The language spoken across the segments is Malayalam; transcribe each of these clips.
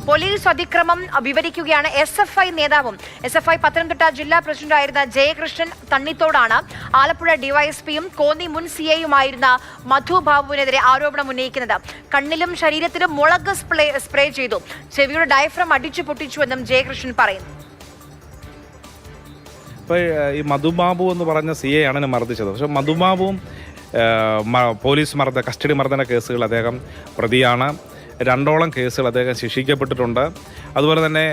പോലീസ് അതിക്രമം വിവരിക്കുകയാണ് SFI നേതാവും SFI പത്തനംതിട്ട ജില്ലാ പ്രസിഡന്റായിരുന്ന ജയകൃഷ്ണൻ തണ്ണിത്തോടാണ് ആലപ്പുഴ ഡിവൈഎസ്പിയും കോന്നി മുൻ CIയുമായിരുന്ന മധു ബാബുവിനെതിരെ ആരോപണം ഉന്നയിക്കുന്നത്. കണ്ണിലും ശരീരത്തിലും മുളക് സ്പ്രേ ചെയ്തു, ചെവിയുടെ ഡയഫ്രം അടിച്ചു പൊട്ടിച്ചുവെന്നും ജയകൃഷ്ണൻ പറയുന്നു. ഇപ്പോൾ ഈ മധുബാബു എന്ന് പറഞ്ഞ CI ആണ് മർദ്ദിച്ചത്. പക്ഷേ മധുബാബുവും പോലീസ് കസ്റ്റഡി മർദ്ദന കേസുകൾ അദ്ദേഹം പ്രതിയാണ്. 2ഓളം കേസുകൾ അദ്ദേഹം ശിക്ഷിക്കപ്പെട്ടിട്ടുണ്ട്. അതുപോലെ തന്നെ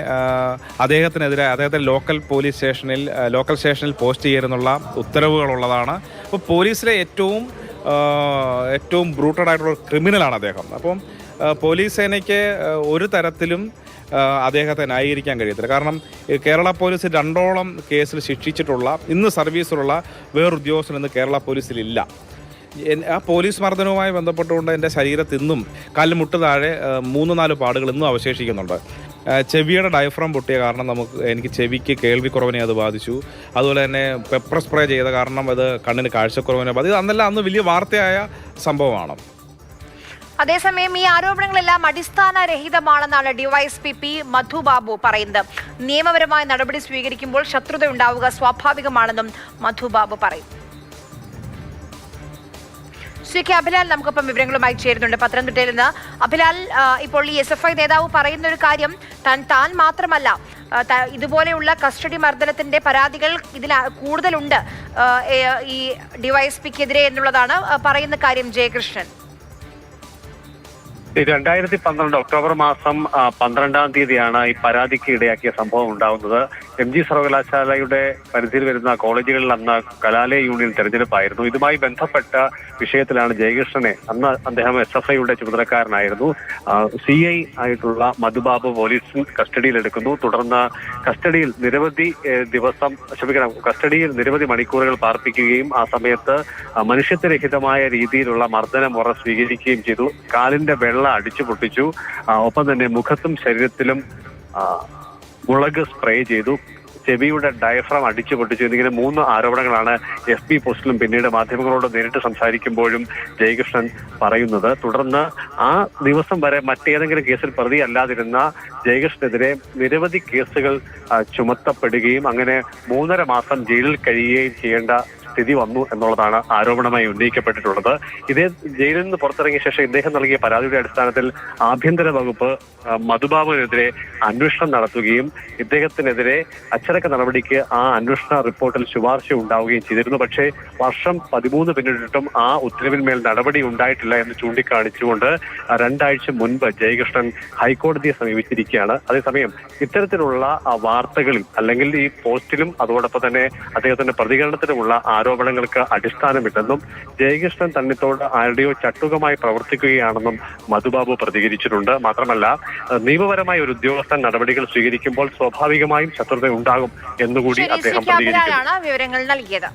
അദ്ദേഹത്തെ ലോക്കൽ സ്റ്റേഷനിൽ പോസ്റ്റ് ചെയ്യുന്നുള്ള ഉത്തരവുകളുള്ളതാണ്. അപ്പോൾ പോലീസിലെ ഏറ്റവും ബ്രൂട്ടഡ് ആയിട്ടുള്ള ക്രിമിനലാണ് അദ്ദേഹം. അപ്പം പോലീസ് സേനയ്ക്ക് ഒരു തരത്തിലും അദ്ദേഹത്തെ ന്യായീകരിക്കാൻ കഴിയത്തില്ല. കാരണം കേരള പോലീസ് 2ഓളം കേസിൽ ശിക്ഷിച്ചിട്ടുള്ള ഇന്ന് സർവീസിലുള്ള വേറൊരു ഉദ്യോഗസ്ഥൻ ഇന്ന് കേരള പോലീസിലില്ല. ആ പോലീസ് മർദ്ദനവുമായി ബന്ധപ്പെട്ടുകൊണ്ട് എൻ്റെ ശരീരത്തിൽ ഇന്നും കാലുമുട്ട് താഴെ 3-4 പാടുകൾ ഇന്നും അവശേഷിക്കുന്നുണ്ട്. ചെവിയുടെ ഡയഫ്രം പൊട്ടിയ കാരണം എനിക്ക് ചെവിക്ക് കേൾവിക്കുറവിനെ അത് ബാധിച്ചു. അതുപോലെ തന്നെ പെപ്പർ സ്പ്രേ ചെയ്ത കാരണം അത് കണ്ണിന് കാഴ്ചക്കുറവിനെ ബാധിച്ചു. അന്ന് വലിയ വാർത്തയായ സംഭവമാണ്. അതേസമയം ഈ ആരോപണങ്ങളെല്ലാം അടിസ്ഥാനരഹിതമാണെന്നാണ് ഡിവൈഎസ്പി P. മധു ബാബു പറയുന്നത്. നിയമപരമായ നടപടി സ്വീകരിക്കുമ്പോൾ ശത്രുത ഉണ്ടാവുക സ്വാഭാവികമാണെന്നും മധു ബാബു പറയും. ശ്രീ അഭിലാൽ നമുക്കൊപ്പം വിവരങ്ങളുമായി ചേരുന്നുണ്ട് പത്തനംതിട്ടയിൽ നിന്ന്. അഭിലാൽ, ഇപ്പോൾ ഈ SFI നേതാവ് പറയുന്ന ഒരു കാര്യം താൻ മാത്രമല്ല, ഇതുപോലെയുള്ള കസ്റ്റഡി മർദ്ദനത്തിന്റെ പരാതികൾ ഇതിൽ കൂടുതലുണ്ട് ഈ ഡിവൈഎസ്പിക്കെതിരെ എന്നുള്ളതാണ് പറയുന്ന കാര്യം ജയകൃഷ്ണൻ. 2012 ഒക്ടോബർ മാസം 12-ാം തീയതിയാണ് ഈ പരാതിക്ക് ഇടയാക്കിയ സംഭവം ഉണ്ടാകുന്നത്. MG സർവകലാശാലയുടെ പരിധിയിൽ വരുന്ന കോളേജുകളിൽ അന്ന് കലാലയ യൂണിയൻ തെരഞ്ഞെടുപ്പായിരുന്നു. ഇതുമായി ബന്ധപ്പെട്ട വിഷയത്തിലാണ് ജയകൃഷ്ണനെ, അന്ന് അദ്ദേഹം SFIയുടെ ചുമതലക്കാരനായിരുന്നു, CI ആയിട്ടുള്ള മധുബാബു പോലീസ് കസ്റ്റഡിയിലെടുക്കുന്നു. തുടർന്ന് കസ്റ്റഡിയിൽ നിരവധി മണിക്കൂറുകൾ പാർപ്പിക്കുകയും ആ സമയത്ത് മനുഷ്യത്വരഹിതമായ രീതിയിലുള്ള മർദ്ദന മുറ സ്വീകരിക്കുകയും ചെയ്തു. കാലിന്റെ വെള്ള അടിച്ചു പൊട്ടിച്ചു, ഒപ്പം തന്നെ മുഖത്തും ശരീരത്തിലും മുളക് സ്പ്രേ ചെയ്തു, ചെവിയുടെ ഡയഫ്രം അടിച്ചു പൊട്ടിച്ചു എന്നിങ്ങനെ 3 ആരോപണങ്ങളാണ് FB പോസ്റ്റിലും പിന്നീട് മാധ്യമങ്ങളോട് നേരിട്ട് സംസാരിക്കുമ്പോഴും ജയകൃഷ്ണൻ പറയുന്നത്. തുടർന്ന് ആ ദിവസം വരെ മറ്റേതെങ്കിലും കേസിൽ പ്രതിയല്ലാതിരുന്ന ജയകൃഷ്ണനെതിരെ നിരവധി കേസുകൾ ചുമത്തപ്പെടുകയും അങ്ങനെ 3.5 മാസം ജയിലിൽ കഴിയുകയും ചെയ്യേണ്ട സ്ഥിതി വന്നു എന്നുള്ളതാണ് ആരോപണമായി ഉന്നയിക്കപ്പെട്ടിട്ടുള്ളത്. ഇതേ ജയിലിൽ നിന്ന് പുറത്തിറങ്ങിയ ശേഷം ഇദ്ദേഹം നൽകിയ പരാതിയുടെ അടിസ്ഥാനത്തിൽ ആഭ്യന്തര വകുപ്പ് മധുബാബുവിനെതിരെ അന്വേഷണം നടത്തുകയും ഇദ്ദേഹത്തിനെതിരെ അച്ചടക്ക നടപടിക്ക് ആ അന്വേഷണ റിപ്പോർട്ടിൽ ശുപാർശ ഉണ്ടാവുകയും ചെയ്തിരുന്നു. പക്ഷേ വർഷം 13 പിന്നിട്ടിട്ടും ആ ഉത്തരവിന്മേൽ നടപടി ഉണ്ടായിട്ടില്ല എന്ന് ചൂണ്ടിക്കാണിച്ചുകൊണ്ട് 2 ആഴ്ച മുൻപ് ജയകൃഷ്ണൻ ഹൈക്കോടതിയെ സമീപിച്ചിരിക്കുകയാണ്. അതേസമയം ഇത്തരത്തിലുള്ള വാർത്തകളിൽ അല്ലെങ്കിൽ ഈ പോസ്റ്റിലും അതോടൊപ്പം തന്നെ അദ്ദേഹത്തിന്റെ പ്രതികരണത്തിലുമുള്ള ആരോപണങ്ങൾക്ക് അടിസ്ഥാനമില്ലെന്നും ജയകൃഷ്ണൻ തണ്ണിത്തോട് ആരുടെയോ ചട്ടുകമായി പ്രവർത്തിക്കുകയാണെന്നും മധുബാബു പ്രതികരിച്ചിട്ടുണ്ട്. മാത്രമല്ല, നിയമപരമായ ഒരു ഉദ്യോഗസ്ഥൻ നടപടികൾ സ്വീകരിക്കുമ്പോൾ സ്വാഭാവികമായും ശത്രുത ഉണ്ടാകും എന്നുകൂടി അദ്ദേഹം പ്രതികരിക്കുന്നു. വിവരങ്ങൾ നൽകിയത്.